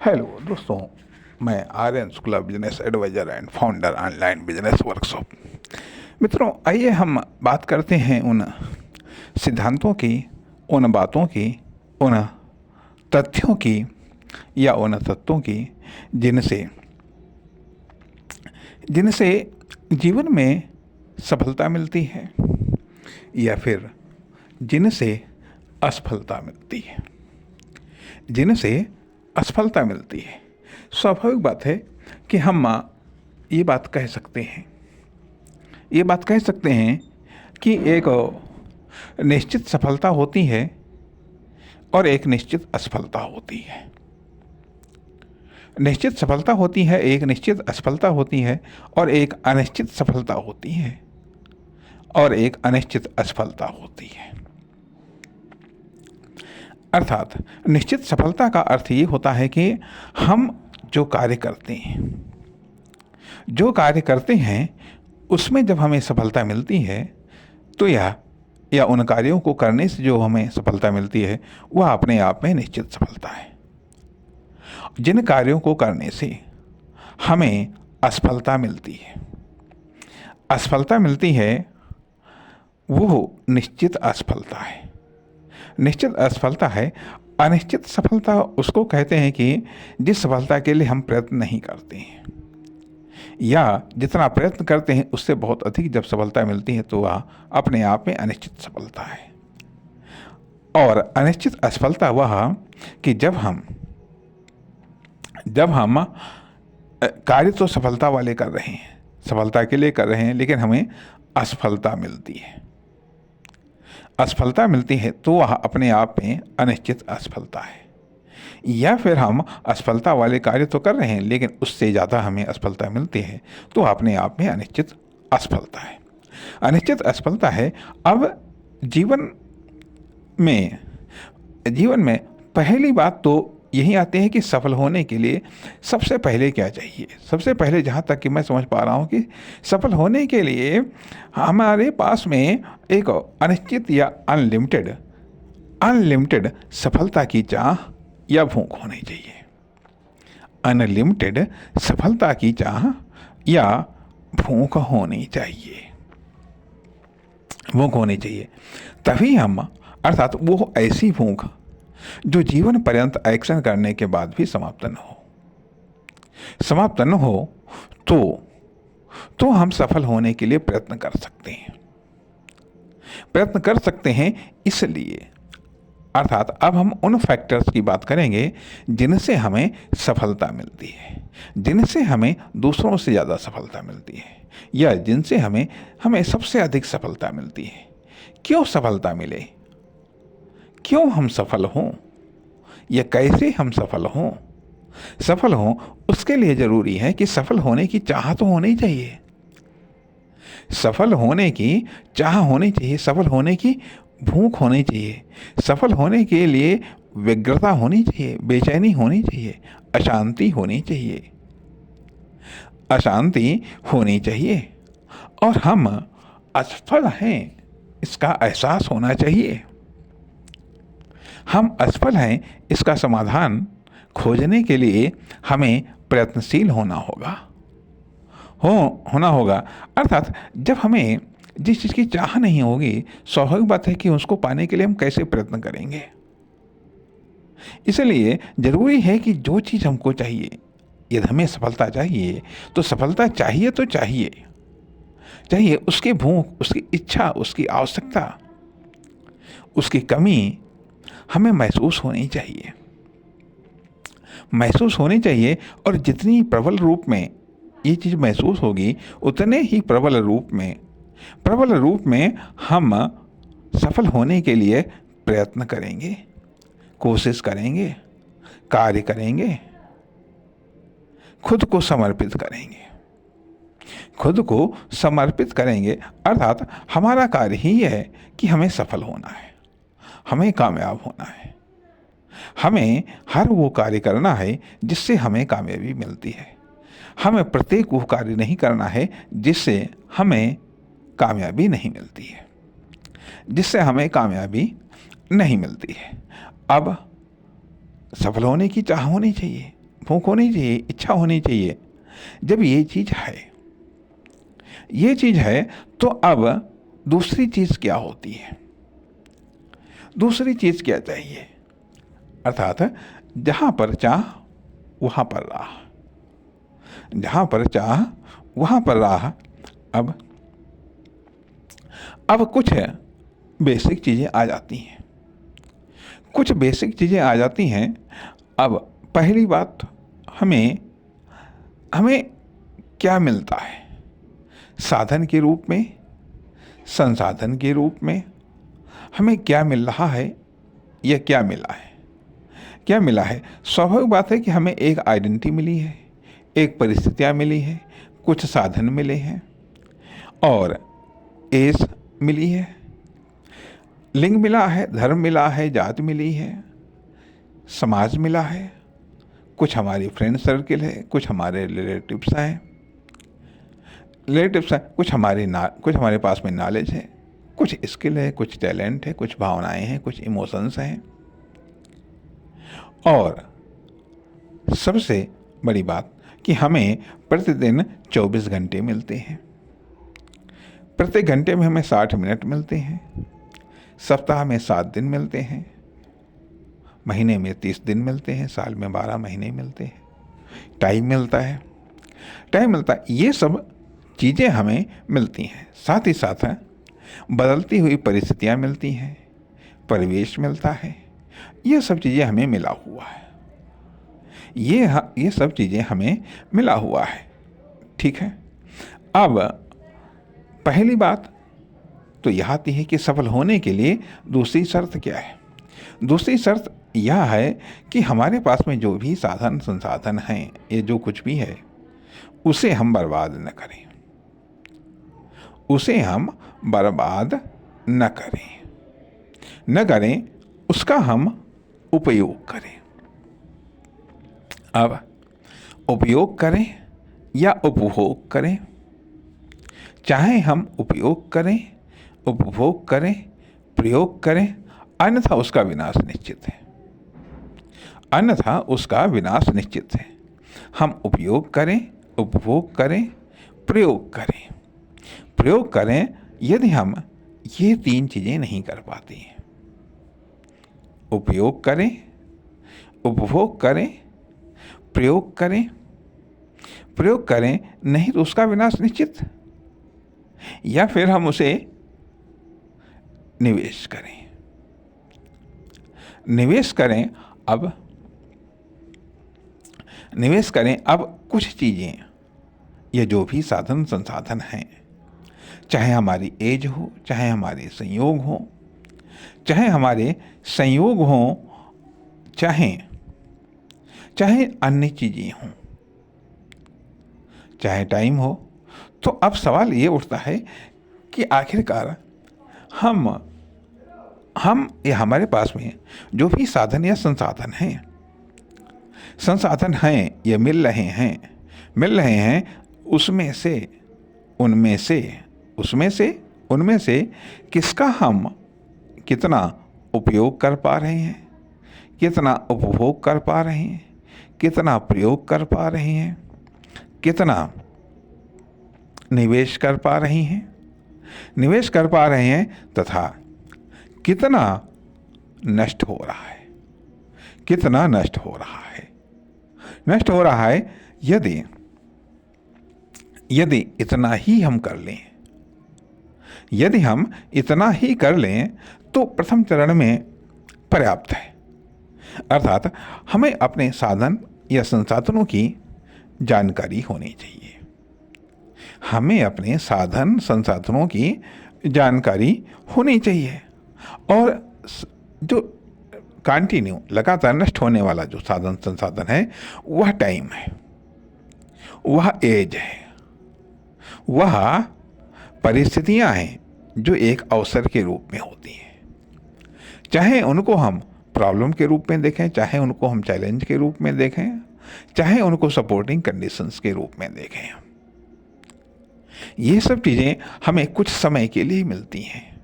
Hello दोस्तों, मैं Aryan Shukla, business advisor and founder online business workshop. मित्रों, आइए हम बात करते हैं उन सिद्धांतों की, उन बातों की, उन तथ्यों की या उन तत्वों की जिनसे जिनसे जीवन में सफलता मिलती है या फिर जिनसे असफलता मिलती है। जिनसे असफलता मिलती है, स्वाभाविक बात है कि हम ये बात कह सकते हैं ये बात कह सकते हैं कि एक निश्चित सफलता होती है और एक निश्चित असफलता होती है। निश्चित सफलता होती है, एक निश्चित असफलता होती है, और एक अनिश्चित सफलता होती है और एक अनिश्चित असफलता होती है। अर्थात निश्चित सफलता का अर्थ ये होता है कि हम जो कार्य करते हैं उसमें जब हमें सफलता मिलती है तो या उन कार्यों को करने से जो हमें सफलता मिलती है वह अपने आप में निश्चित सफलता है। जिन कार्यों को करने से हमें असफलता मिलती है वो निश्चित असफलता है। निश्चित असफलता है। अनिश्चित सफलता उसको कहते हैं कि जिस सफलता के लिए हम प्रयत्न नहीं करते हैं, या जितना प्रयत्न करते हैं उससे बहुत अधिक जब सफलता मिलती है तो वह अपने आप में अनिश्चित सफलता है। और अनिश्चित असफलता वह कि जब हम कार्य तो सफलता वाले कर रहे हैं, सफलता के लिए कर रहे हैं, लेकिन हमें असफलता मिलती है तो वह अपने आप में अनिश्चित असफलता है। या फिर हम असफलता वाले कार्य तो कर रहे हैं लेकिन उससे ज़्यादा हमें असफलता मिलती है तो अपने आप में अनिश्चित असफलता है। अनिश्चित असफलता है। अब जीवन में पहली बात तो यही आती है कि सफल होने के लिए सबसे पहले क्या चाहिए। सबसे पहले, जहाँ तक कि मैं समझ पा रहा हूँ, कि सफल होने के लिए हमारे पास में एक अनिश्चित या अनलिमिटेड सफलता की चाह या भूख होनी चाहिए। अनलिमिटेड सफलता की चाह या भूख होनी चाहिए। तभी हम, अर्थात वो ऐसी भूख जो जीवन पर्यंत एक्शन करने के बाद भी समाप्त न हो तो हम सफल होने के लिए प्रयत्न कर सकते हैं। इसलिए, अर्थात अब हम उन फैक्टर्स की बात करेंगे जिनसे हमें सफलता मिलती है, जिनसे हमें दूसरों से ज़्यादा सफलता मिलती है, या जिनसे हमें सबसे अधिक सफलता मिलती है। क्यों सफलता मिले, क्यों हम सफल हों, या कैसे हम सफल हों, उसके लिए ज़रूरी है कि सफल होने की चाह तो होनी चाहिए। सफल होने की चाह होनी चाहिए, सफल होने की भूख होनी चाहिए। सफल होने के लिए व्यग्रता होनी चाहिए, बेचैनी होनी चाहिए, अशांति होनी चाहिए, और हम असफल हैं इसका एहसास होना चाहिए। हम असफल हैं इसका समाधान खोजने के लिए हमें प्रयत्नशील होना होगा। अर्थात जब हमें जिस चीज़ की चाह नहीं होगी, स्वाभाविक बात है कि उसको पाने के लिए हम कैसे प्रयत्न करेंगे। इसलिए ज़रूरी है कि जो चीज़ हमको चाहिए, यदि हमें सफलता चाहिए तो सफलता चाहिए उसकी भूख, उसकी इच्छा, उसकी आवश्यकता, उसकी कमी हमें महसूस होनी चाहिए। और जितनी प्रबल रूप में ये चीज़ महसूस होगी, उतने ही प्रबल रूप में हम सफल होने के लिए प्रयत्न करेंगे, कोशिश करेंगे, कार्य करेंगे, खुद को समर्पित करेंगे। अर्थात हमारा कार्य ही है कि हमें सफल होना है, हमें कामयाब होना है, हमें हर वो कार्य करना है जिससे हमें कामयाबी मिलती है। हमें प्रत्येक वो कार्य नहीं करना है जिससे हमें कामयाबी नहीं मिलती है। अब सफल होने की चाह होनी चाहिए, भूख होनी चाहिए, इच्छा होनी चाहिए। जब ये चीज़ है तो अब दूसरी चीज़ क्या होती है? दूसरी चीज़ क्या चाहिए? अर्थात जहाँ पर चाह वहाँ पर राह, जहाँ पर चाह वहाँ पर राह। अब कुछ बेसिक चीज़ें आ जाती हैं, कुछ बेसिक चीज़ें आ जाती हैं। अब पहली बात, हमें क्या मिलता है साधन के रूप में, संसाधन के रूप में? हमें क्या मिल रहा है या क्या मिला है? क्या मिला है? स्वाभाविक बात है कि हमें एक आइडेंटिटी मिली है, एक परिस्थितियाँ मिली हैं, कुछ साधन मिले हैं और एज मिली है, लिंग मिला है, धर्म मिला है, जाति मिली है, समाज मिला है, कुछ हमारी फ्रेंड सर्किल है, कुछ हमारे रिलेटिव्स हैं, कुछ हमारे पास में नॉलेज है, कुछ स्किल है, कुछ टैलेंट है, कुछ भावनाएं हैं, कुछ इमोशंस हैं। और सबसे बड़ी बात कि हमें प्रतिदिन 24 घंटे मिलते हैं, प्रत्येक घंटे में हमें 60 मिनट मिलते हैं, सप्ताह में 7 दिन मिलते हैं, महीने में 30 दिन मिलते हैं, साल में 12 महीने मिलते हैं। टाइम मिलता है। ये सब चीज़ें हमें मिलती हैं। साथ ही साथ बदलती हुई परिस्थितियाँ मिलती हैं, परिवेश मिलता है। ये सब चीज़ें हमें मिला हुआ है। ये सब चीज़ें हमें मिला हुआ है। ठीक है। अब पहली बात तो यह आती है कि सफल होने के लिए दूसरी शर्त क्या है? दूसरी शर्त यह है कि हमारे पास में जो भी साधन संसाधन हैं, ये जो कुछ भी है, उसे हम बर्बाद न करें, उसका हम उपयोग करें। अब उपयोग करें या उपभोग करें, चाहे हम उपयोग करें, उपभोग करें, प्रयोग करें, अन्यथा उसका विनाश निश्चित है। हम उपयोग करें, उपभोग करें, प्रयोग करें यदि हम ये 3 चीज़ें नहीं कर पाते हैं, उपयोग करें, उपभोग करें, प्रयोग करें, नहीं तो उसका विनाश निश्चित। या फिर हम उसे निवेश करें। अब कुछ चीज़ें, ये जो भी साधन संसाधन हैं, चाहे हमारी एज हो, चाहे हमारे संयोग हो, चाहे अन्य चीज़ें हों, चाहे टाइम हो, तो अब सवाल ये उठता है कि आखिरकार हमारे पास में जो भी साधन या संसाधन हैं, ये मिल रहे हैं, उनमें से किसका हम कितना उपयोग कर पा रहे हैं, कितना उपभोग कर पा रहे हैं, कितना प्रयोग कर पा रहे हैं, कितना निवेश कर पा रहे हैं, तथा कितना नष्ट हो रहा है। यदि इतना ही हम कर लें, तो प्रथम चरण में पर्याप्त है। अर्थात हमें अपने साधन या संसाधनों की जानकारी होनी चाहिए। और जो कंटिन्यू लगातार नष्ट होने वाला जो साधन संसाधन है, वह टाइम है, वह एज है, वह परिस्थितियां हैं जो एक अवसर के रूप में होती हैं। चाहे उनको हम प्रॉब्लम के रूप में देखें, चाहे उनको हम चैलेंज के रूप में देखें, चाहे उनको सपोर्टिंग कंडीशंस के रूप में देखें, ये सब चीज़ें हमें कुछ समय के लिए मिलती हैं।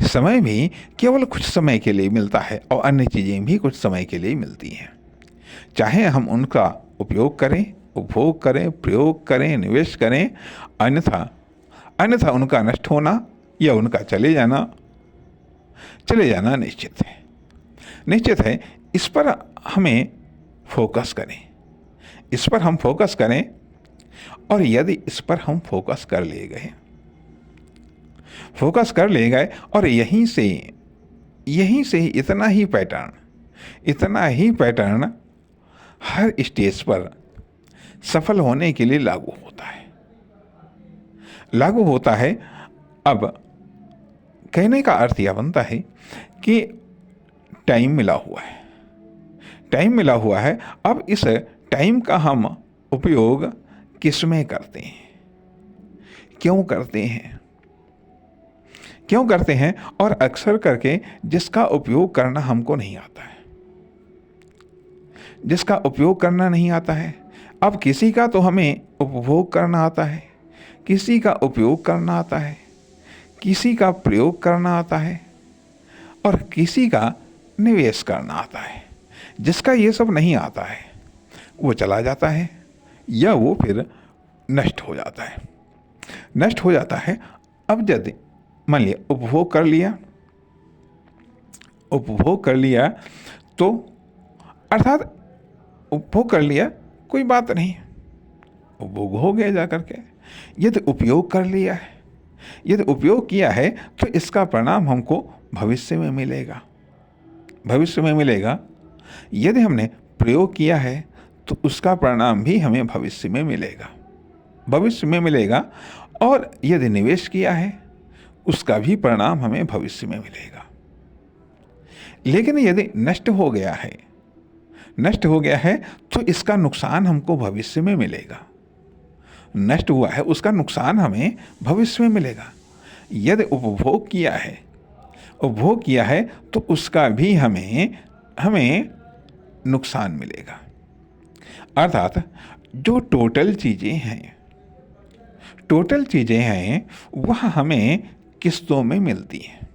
समय भी केवल कुछ समय के लिए मिलता है और अन्य चीज़ें भी कुछ समय के लिए मिलती हैं। चाहे हम उनका उपयोग करें, उपभोग करें, प्रयोग करें, निवेश करें, अन्यथा अन्यथा उनका नष्ट होना या उनका चले जाना निश्चित है। इस पर हमें फोकस करें, इस पर हम फोकस करें, और यदि इस पर हम फोकस कर ले गए और यहीं से इतना ही पैटर्न हर स्टेज पर सफल होने के लिए लागू होता है। अब कहने का अर्थ यह बनता है कि टाइम मिला हुआ है। अब इस टाइम का हम उपयोग किस में करते हैं, क्यों करते हैं, और अक्सर करके जिसका उपयोग करना हमको नहीं आता है, अब किसी का तो हमें उपभोग करना आता है, किसी का उपयोग करना आता है, किसी का प्रयोग करना आता है, और किसी का निवेश करना आता है। जिसका ये सब नहीं आता है वो चला जाता है या वो फिर नष्ट हो जाता है। अब यदि मान लिया उपभोग कर लिया तो अर्थात उपभोग कर लिया, कोई बात नहीं, उपभोग हो गया जा करके। यदि उपयोग किया है तो इसका परिणाम हमको भविष्य में मिलेगा। यदि हमने प्रयोग किया है तो उसका परिणाम भी हमें भविष्य में मिलेगा, और यदि निवेश किया है उसका भी परिणाम हमें भविष्य में मिलेगा। लेकिन यदि नष्ट हो गया है तो इसका नुकसान हमको भविष्य में मिलेगा। नष्ट हुआ है उसका नुकसान हमें भविष्य में मिलेगा। यदि उपभोग किया है तो उसका भी हमें नुकसान मिलेगा। अर्थात जो टोटल चीज़ें हैं वह हमें किस्तों में मिलती हैं।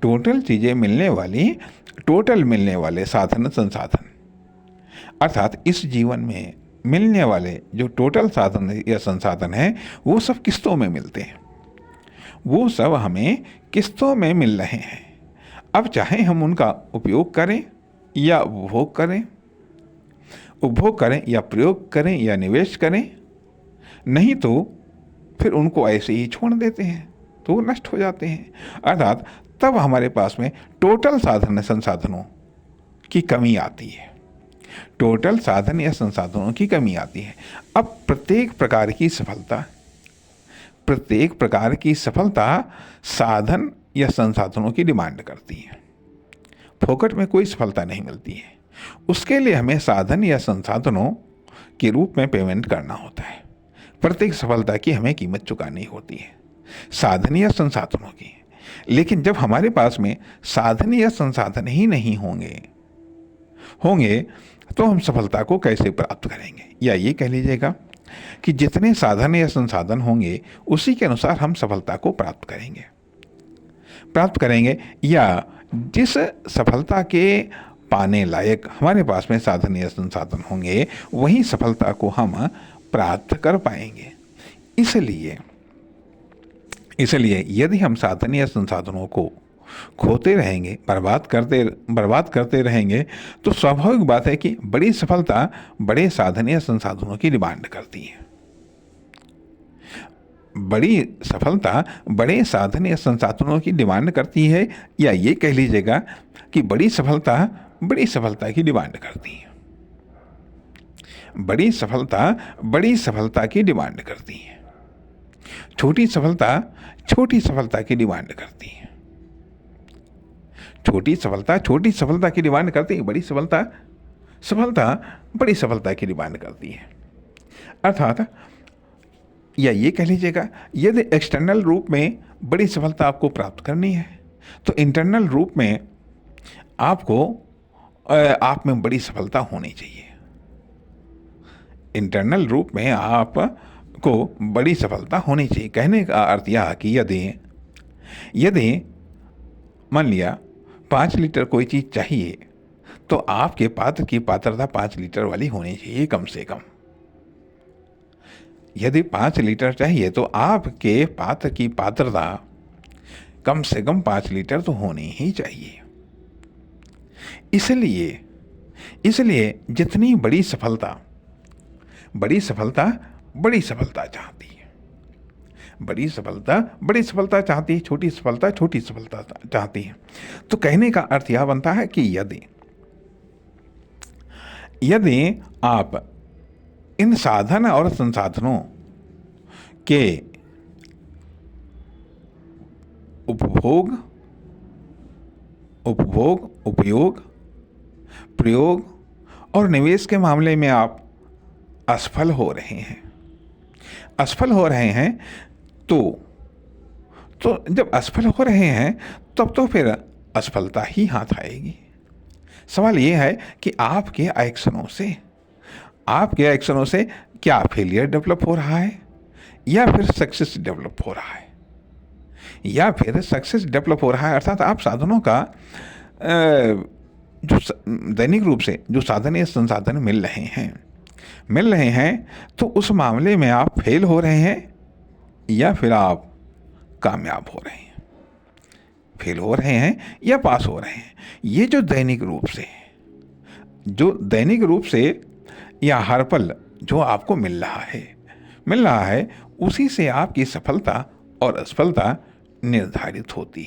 टोटल चीज़ें मिलने वाले साधन संसाधन, अर्थात इस जीवन में मिलने वाले जो टोटल साधन या संसाधन हैं वो सब किस्तों में मिलते हैं, वो सब हमें किस्तों में मिल रहे हैं। अब चाहे हम उनका उपयोग करें या उपभोग करें या प्रयोग करें या निवेश करें, नहीं तो फिर उनको ऐसे ही छोड़ देते हैं तो वो नष्ट हो जाते हैं। अर्थात तब हमारे पास में टोटल साधन संसाधनों की कमी आती है। अब प्रत्येक प्रकार की सफलता साधन या संसाधनों की डिमांड करती है। फोकट में कोई सफलता नहीं मिलती है, उसके लिए हमें साधन या संसाधनों के रूप में पेमेंट करना होता है। प्रत्येक सफलता की हमें कीमत चुकानी होती है, साधन या संसाधनों की। लेकिन जब हमारे पास में साधन या संसाधन ही नहीं होंगे तो हम सफलता को कैसे प्राप्त करेंगे? या ये कह लीजिएगा कि जितने साधन या संसाधन होंगे उसी के अनुसार हम सफलता को प्राप्त करेंगे, या जिस सफलता के पाने लायक हमारे पास में साधन या संसाधन होंगे वही सफलता को हम प्राप्त कर पाएंगे। इसलिए यदि हम साधन या संसाधनों को खोते रहेंगे, बर्बाद करते रहेंगे, तो स्वाभाविक बात है कि बड़ी सफलता बड़े साधन या संसाधनों की डिमांड करती है। बड़ी सफलता बड़े साधन या संसाधनों की डिमांड करती है, या ये कह लीजिएगा कि बड़ी सफलता की डिमांड करती है। बड़ी सफलता की डिमांड करती है। छोटी सफलता की डिमांड करती है। छोटी सफलता की डिमांड करती है। बड़ी सफलता बड़ी सफलता की डिमांड करती है। अर्थात या ये कह लीजिएगा, यदि एक्सटर्नल रूप में बड़ी सफलता आपको प्राप्त करनी है तो इंटरनल रूप में आप में बड़ी सफलता होनी चाहिए। इंटरनल रूप में आपको बड़ी सफलता होनी चाहिए। कहने का अर्थ यह कि यदि मान लिया 5 लीटर कोई चीज़ चाहिए तो आपके पात्र की पात्रता 5 लीटर वाली होनी चाहिए कम से कम। यदि 5 लीटर चाहिए तो आपके पात्र की पात्रता कम से कम 5 लीटर तो होनी ही चाहिए। इसलिए जितनी बड़ी सफलता बड़ी सफलता चाहती है, बड़ी सफलता चाहती है, छोटी सफलता चाहती है। तो कहने का अर्थ यह बनता है कि यदि आप इन साधन और संसाधनों के उपभोग, उपयोग, प्रयोग और निवेश के मामले में आप असफल हो रहे हैं तो जब असफल हो रहे हैं तब तो फिर असफलता ही हाथ आएगी। सवाल ये है कि आपके एक्शनों से क्या फेलियर डेवलप हो रहा है या फिर सक्सेस डेवलप हो रहा है, अर्थात आप साधनों का जो दैनिक रूप से जो साधन या संसाधन मिल रहे हैं तो उस मामले में आप फेल हो रहे हैं या फिर आप कामयाब हो रहे हैं, फेल हो रहे हैं या पास हो रहे हैं। ये जो दैनिक रूप से या हर पल जो आपको मिल रहा है उसी से आपकी सफलता और असफलता निर्धारित होती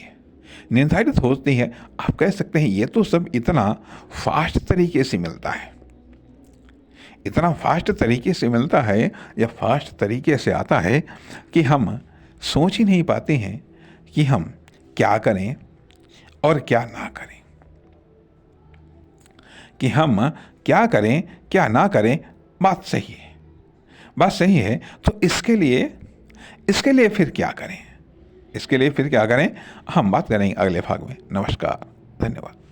है। आप कह सकते हैं ये तो सब इतना फास्ट तरीके से मिलता है या फास्ट तरीके से आता है कि हम सोच ही नहीं पाते हैं कि हम क्या करें और क्या ना करें। बात सही है। तो इसके लिए फिर क्या करें, हम बात करेंगे अगले भाग में। नमस्कार, धन्यवाद।